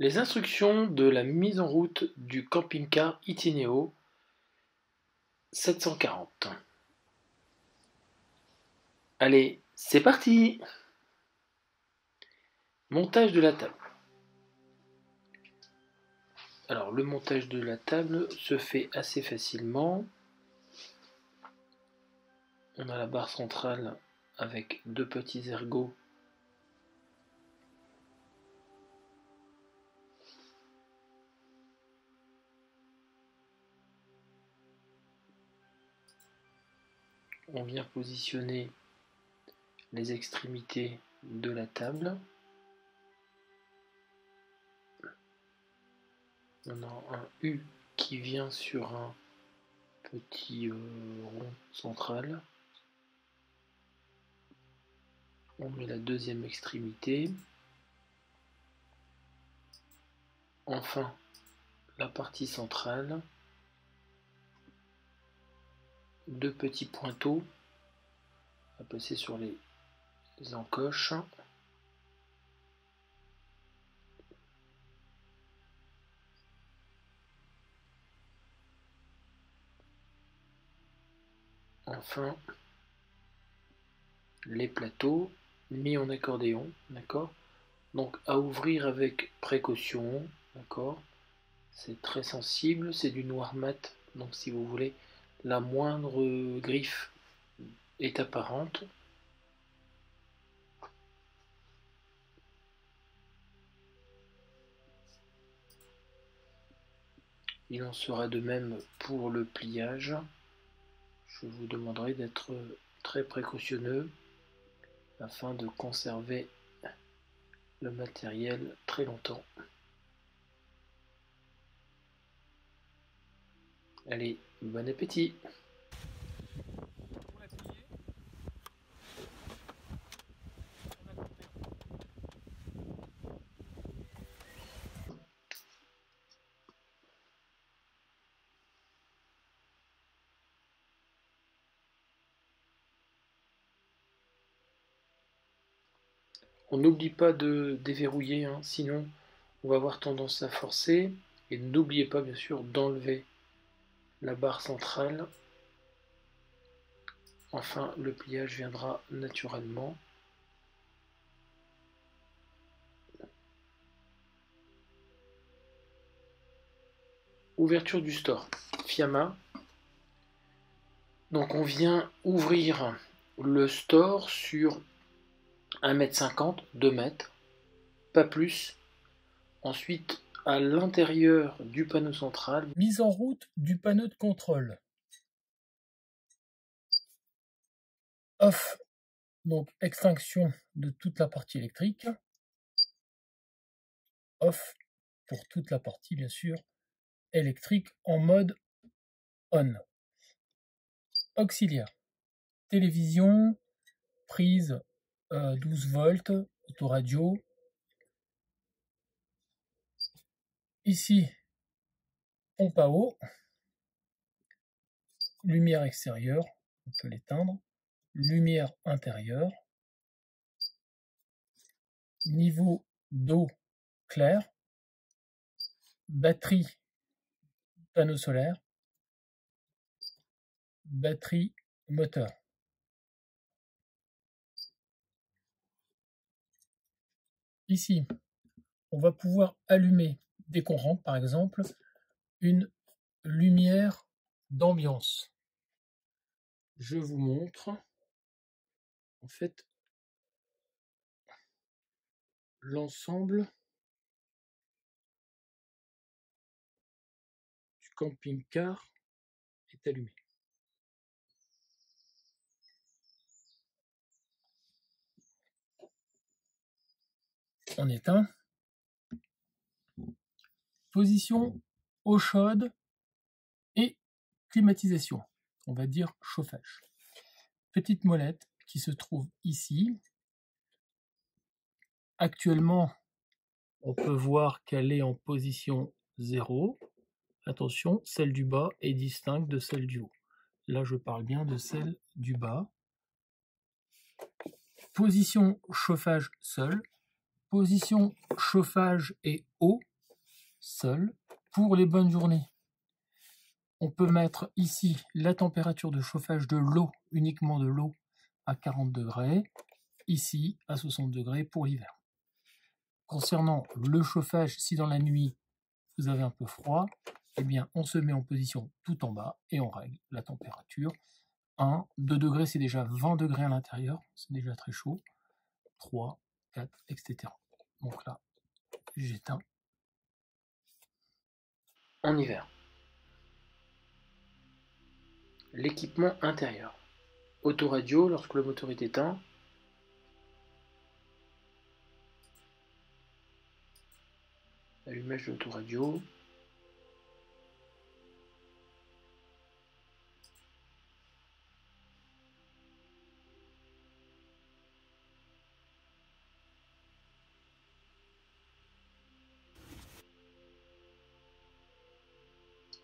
Les instructions de la mise en route du camping-car Itineo 740. Allez, c'est parti! Montage de la table. Alors, le montage de la table se fait assez facilement. On a la barre centrale avec deux petits ergots. On vient positionner les extrémités de la table. On a un U qui vient sur un petit rond central. On met la deuxième extrémité. Enfin, la partie centrale. Deux petits pointeaux à passer sur les encoches. Enfin, les plateaux mis en accordéon, d'accord? Donc à ouvrir avec précaution, d'accord? C'est très sensible, c'est du noir mat, donc si vous voulez, la moindre griffe est apparente. Il en sera de même pour le pliage. Je vous demanderai d'être très précautionneux afin de conserver le matériel très longtemps. Allez, bon appétit! On n'oublie pas de déverrouiller, hein, sinon on va avoir tendance à forcer. Et n'oubliez pas bien sûr d'enlever la barre centrale. Enfin, le pliage viendra naturellement. Ouverture du store. Fiamma. Donc on vient ouvrir le store sur 1,50 m, 2 mètres, pas plus. Ensuite, à l'intérieur du panneau central, mise en route du panneau de contrôle. Off, donc extinction de toute la partie électrique. Off pour toute la partie, bien sûr, électrique en mode on. Auxiliaire. Télévision, prise 12 volts, autoradio. Ici, pompe à eau. Lumière extérieure, on peut l'éteindre. Lumière intérieure. Niveau d'eau clair. Batterie, panneau solaire. Batterie, moteur. Ici, on va pouvoir allumer, dès qu'on rentre par exemple, une lumière d'ambiance. Je vous montre en fait l'ensemble du camping-car est allumé. On éteint. Position eau chaude et climatisation, on va dire chauffage. Petite molette qui se trouve ici. Actuellement, on peut voir qu'elle est en position 0. Attention, celle du bas est distincte de celle du haut. Là, je parle bien de celle du bas. Position chauffage seul. Position chauffage et eau seul pour les bonnes journées. On peut mettre ici la température de chauffage de l'eau, uniquement de l'eau, à 40 degrés, ici à 60 degrés pour l'hiver. Concernant le chauffage, si dans la nuit vous avez un peu froid, eh bien on se met en position tout en bas et on règle la température. 1, 2 degrés, c'est déjà 20 degrés à l'intérieur, c'est déjà très chaud. 3, 4, etc. Donc là, j'éteins. En hiver. L'équipement intérieur. Autoradio lorsque le moteur est éteint. Allumage de l'autoradio.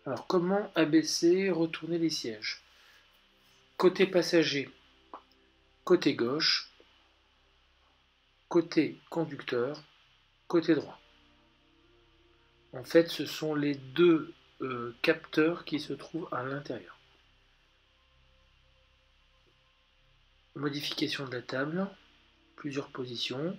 Alors comment abaisser, retourner les sièges? Côté passager, côté gauche, côté conducteur, côté droit. En fait, ce sont les deux capteurs qui se trouvent à l'intérieur. Modification de la table, plusieurs positions.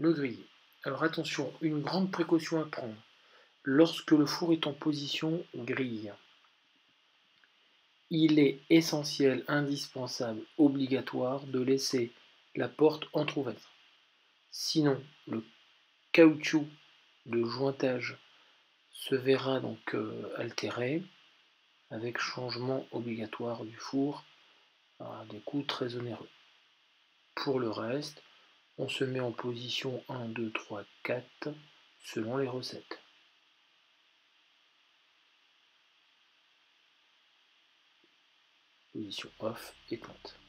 Le griller. Alors attention, une grande précaution à prendre. Lorsque le four est en position grille, il est essentiel, indispensable, obligatoire de laisser la porte entrouverte. Sinon, le caoutchouc de jointage se verra donc altéré avec changement obligatoire du four à des coûts très onéreux. Pour le reste, on se met en position 1, 2, 3, 4 selon les recettes. Position off, éteinte.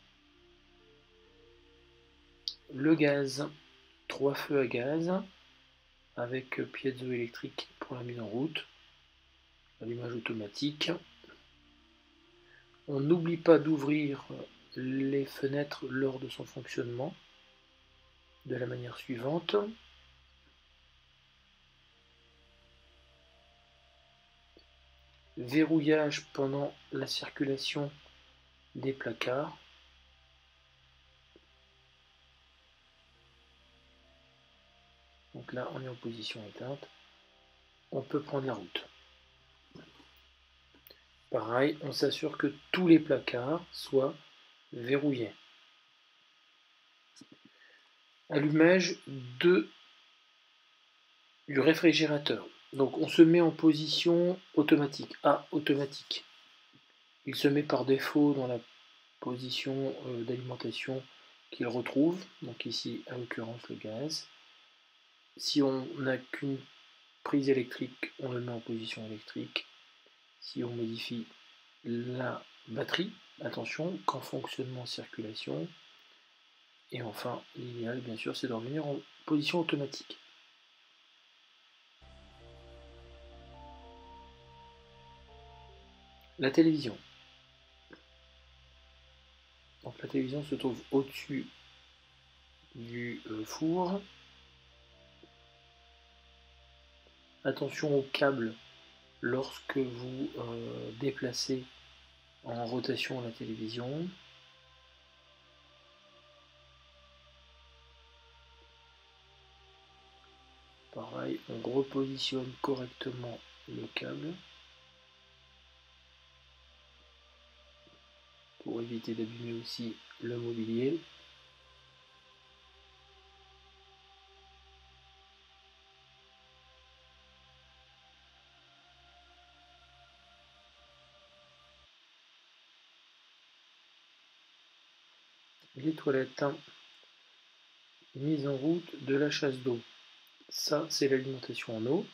Le gaz, 3 feux à gaz avec piezoélectrique pour la mise en route, allumage automatique. On n'oublie pas d'ouvrir les fenêtres lors de son fonctionnement de la manière suivante. Verrouillage pendant la circulation des placards. Donc là, on est en position éteinte. On peut prendre la route. Pareil, on s'assure que tous les placards soient verrouillés. Allumage du réfrigérateur. Donc on se met en position automatique. Automatique. Il se met par défaut dans la position d'alimentation qu'il retrouve. Donc ici, en l'occurrence, le gaz. Si on n'a qu'une prise électrique, on le met en position électrique. Si on modifie la batterie, attention, qu'en fonctionnement circulation. Et enfin, l'idéal, bien sûr, c'est de revenir en position automatique. La télévision. Donc la télévision se trouve au-dessus du four. Attention au câble lorsque vous déplacez en rotation la télévision. Pareil, on repositionne correctement le câble pour éviter d'abîmer aussi le mobilier. Les toilettes, mise en route de la chasse d'eau. Ça, c'est l'alimentation en eau.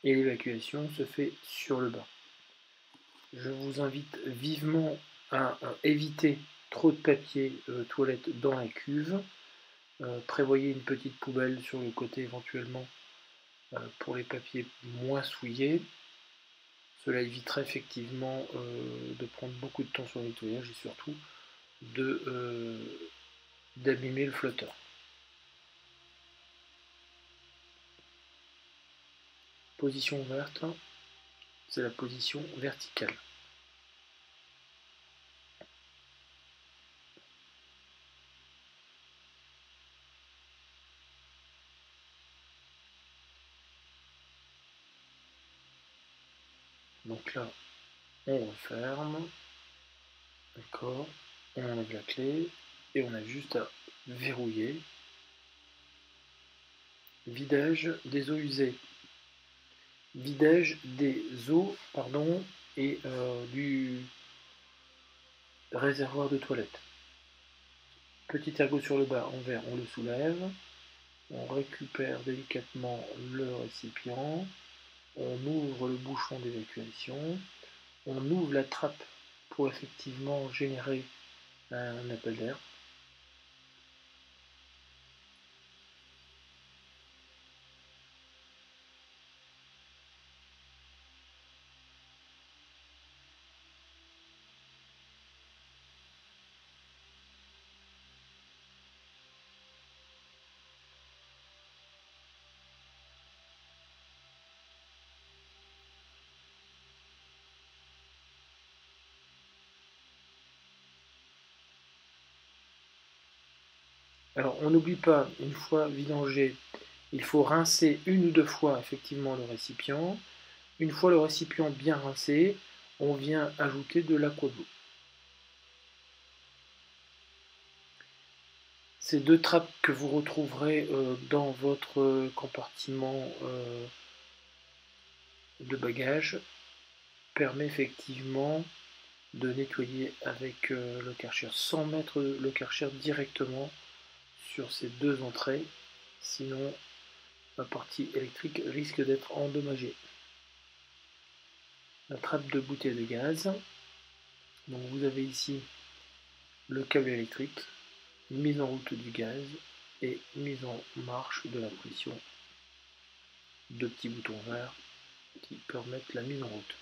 Et l'évacuation se fait sur le bas. Je vous invite vivement à éviter trop de papier toilette dans la cuve. Prévoyez une petite poubelle sur le côté éventuellement pour les papiers moins souillés. Cela évitera effectivement de prendre beaucoup de temps sur le nettoyage et surtout d'abîmer le flotteur. Position ouverte, c'est la position verticale. Donc là, on referme, d'accord, on enlève la clé et on a juste à verrouiller. Vidage des eaux usées. Vidage des eaux, et du réservoir de toilette. Petit ergot sur le bas en verre, on le soulève. On récupère délicatement le récipient. On ouvre le bouchon d'évacuation. On ouvre la trappe pour effectivement générer un appel d'air. Alors on n'oublie pas, une fois vidangé, il faut rincer une ou deux fois effectivement le récipient. Une fois le récipient bien rincé, on vient ajouter de l'aqua blue. Ces deux trappes que vous retrouverez dans votre compartiment de bagages permet effectivement de nettoyer avec le Karcher sans mettre le Karcher directement sur ces deux entrées, sinon la partie électrique risque d'être endommagée. La trappe de bouteille de gaz, donc vous avez ici le câble électrique, mise en route du gaz et mise en marche de la pression. Deux petits boutons verts qui permettent la mise en route.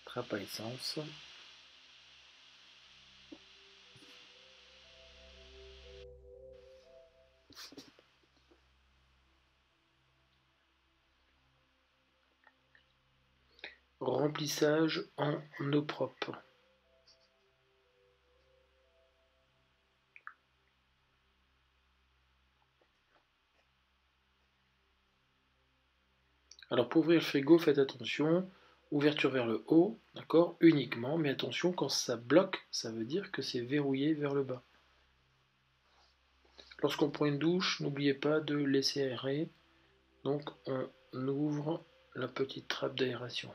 Trappe à essence. Remplissage en eau propre. Alors pour ouvrir le frigo, faites attention, ouverture vers le haut, d'accord, uniquement, mais attention, quand ça bloque, ça veut dire que c'est verrouillé vers le bas. Lorsqu'on prend une douche, n'oubliez pas de laisser aérer, donc on ouvre la petite trappe d'aération.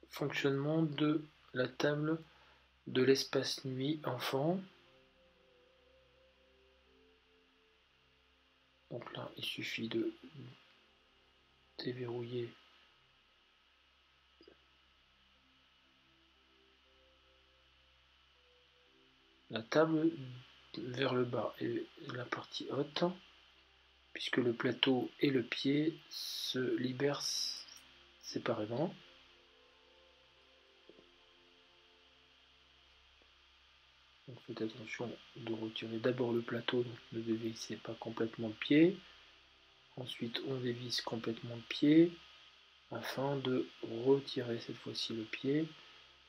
Fonctionnement de la table de l'espace nuit enfant. Donc là, il suffit de déverrouiller la table vers le bas et la partie haute, puisque le plateau et le pied se libèrent séparément. Donc faites attention de retirer d'abord le plateau, donc ne dévissez pas complètement le pied. Ensuite on dévisse complètement le pied afin de retirer cette fois-ci le pied,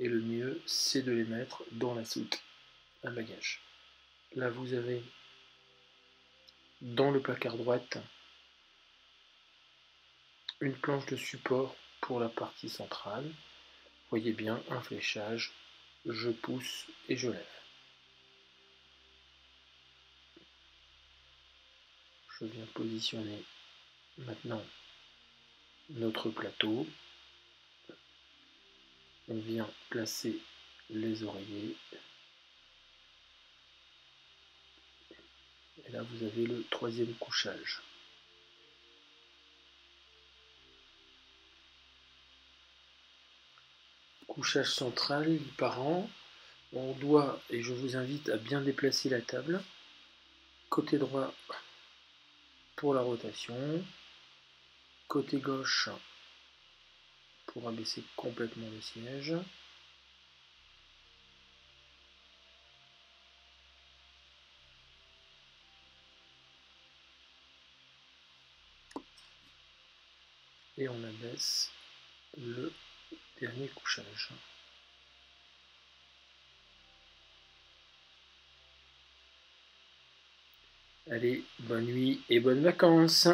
et le mieux c'est de les mettre dans la soute à bagages. Là vous avez dans le placard droite une planche de support pour la partie centrale. Voyez bien un fléchage, je pousse et je lève. Je viens positionner maintenant notre plateau. On vient placer les oreillers. Et là vous avez le troisième couchage. couchage central, lit parent. On doit, et je vous invite à bien déplacer la table, côté droit pour la rotation, côté gauche pour abaisser complètement le siège. Et on abaisse le dernier couchage. Allez, bonne nuit et bonnes vacances!